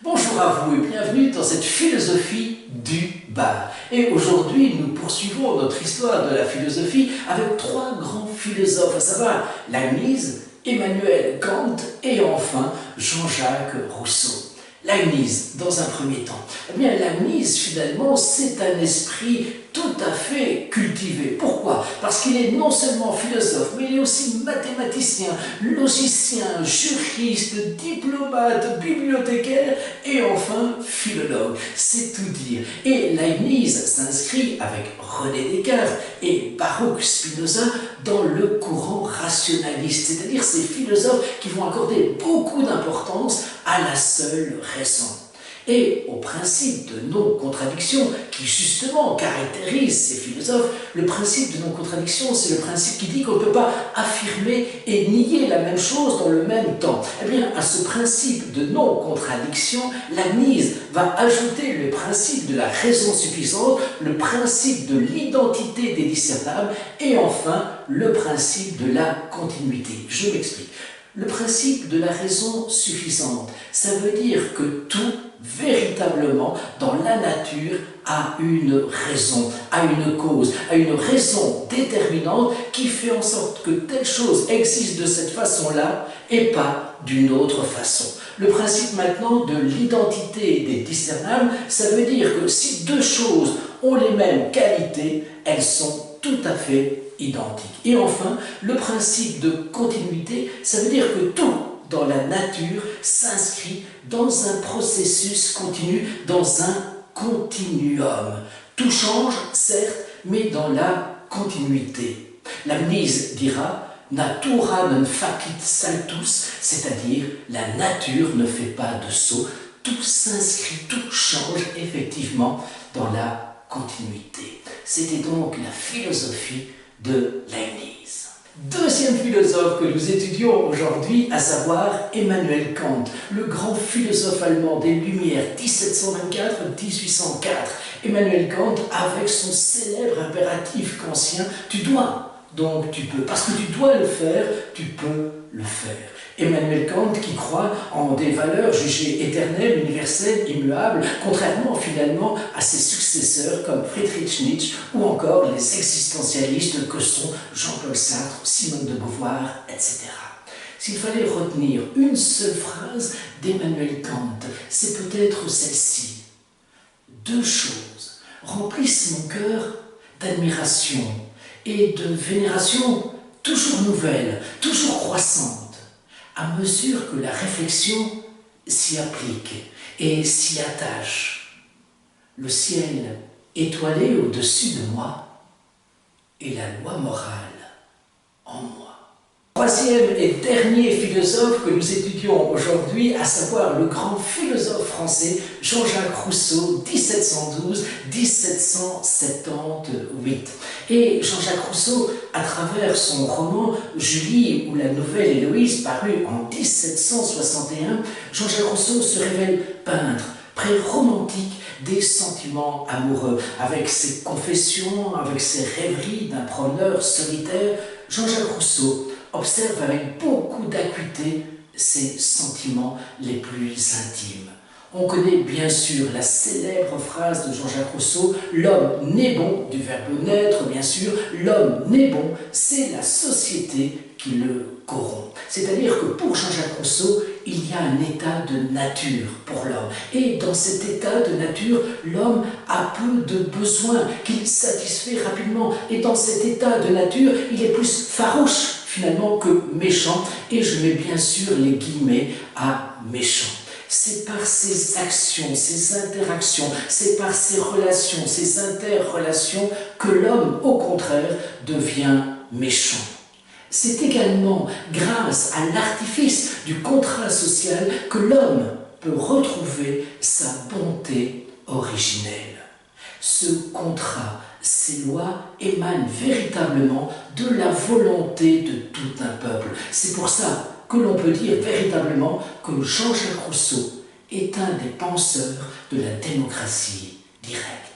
Bonjour à vous et bienvenue dans cette philosophie du bar. Et aujourd'hui, nous poursuivons notre histoire de la philosophie avec trois grands philosophes, à savoir Leibniz, Emmanuel Kant et enfin Jean-Jacques Rousseau. Leibniz, dans un premier temps. Eh bien, Leibniz, finalement, c'est un esprit tout à fait cultivé. Pourquoi? Parce qu'il est non seulement philosophe, mais il est aussi mathématicien, logicien, juriste, diplomate, bibliothécaire et enfin philologue. C'est tout dire. Et Leibniz s'inscrit avec René Descartes et Baruch Spinoza dans le courant rationaliste, c'est-à-dire ces philosophes qui vont accorder beaucoup d'importance à la seule raison. Et au principe de non-contradiction qui justement caractérise ces philosophes, le principe de non-contradiction, c'est le principe qui dit qu'on ne peut pas affirmer et nier la même chose dans le même temps. Eh bien, à ce principe de non-contradiction, Leibniz va ajouter le principe de la raison suffisante, le principe de l'identité des discernables et enfin le principe de la continuité. Je m'explique. Le principe de la raison suffisante, ça veut dire que tout, véritablement, dans la nature, a une raison, a une cause, a une raison déterminante qui fait en sorte que telle chose existe de cette façon-là et pas d'une autre façon. Le principe maintenant de l'identité des discernables, ça veut dire que si deux choses ont les mêmes qualités, elles sont tout à fait identiques. Et enfin, le principe de continuité, ça veut dire que tout dans la nature s'inscrit dans un processus continu, dans un continuum. Tout change, certes, mais dans la continuité. Leibniz dira « Natura non facit saltus », c'est-à-dire « la nature ne fait pas de saut ». Tout s'inscrit, tout change effectivement dans la continuité. C'était donc la philosophie de Leibniz. Deuxième philosophe que nous étudions aujourd'hui, à savoir Emmanuel Kant, le grand philosophe allemand des Lumières, 1724-1804. Emmanuel Kant, avec son célèbre impératif kantien, tu dois, donc tu peux. Parce que tu dois le faire, tu peux le faire. Emmanuel Kant qui croit en des valeurs jugées éternelles, universelles, immuables, contrairement finalement à ses successeurs comme Friedrich Nietzsche ou encore les existentialistes que sont Jean-Paul Sartre, Simone de Beauvoir, etc. S'il fallait retenir une seule phrase d'Emmanuel Kant, c'est peut-être celle-ci. Deux choses remplissent mon cœur d'admiration et de vénération toujours nouvelle, toujours croissante, à mesure que la réflexion s'y applique et s'y attache. Le ciel étoilé au-dessus de moi et la loi morale en moi. Troisième et dernier philosophe que nous étudions aujourd'hui, à savoir le grand philosophe français Jean-Jacques Rousseau, 1712-1778. Et Jean-Jacques Rousseau, à travers son roman Julie ou la Nouvelle Héloïse, paru en 1761, Jean-Jacques Rousseau se révèle peintre, pré-romantique des sentiments amoureux. Avec ses confessions, avec ses rêveries d'un promeneur solitaire, Jean-Jacques Rousseau observe avec beaucoup d'acuité ses sentiments les plus intimes. On connaît bien sûr la célèbre phrase de Jean-Jacques Rousseau « L'homme n'est bon », du verbe naître bien sûr, l'homme n'est bon, c'est la société qui le corrompt. C'est-à-dire que pour Jean-Jacques Rousseau, il y a un état de nature pour l'homme. Et dans cet état de nature, l'homme a peu de besoins qu'il satisfait rapidement. Et dans cet état de nature, il est plus farouche finalement que méchant. Et je mets bien sûr les guillemets à méchant. C'est par ces actions, ces interactions, c'est par ces relations, ces interrelations que l'homme, au contraire, devient méchant. C'est également grâce à l'artifice du contrat social que l'homme peut retrouver sa bonté originelle. Ce contrat, ces lois émanent véritablement de la volonté de tout un peuple. C'est pour ça que l'on peut dire véritablement que Jean-Jacques Rousseau est un des penseurs de la démocratie directe.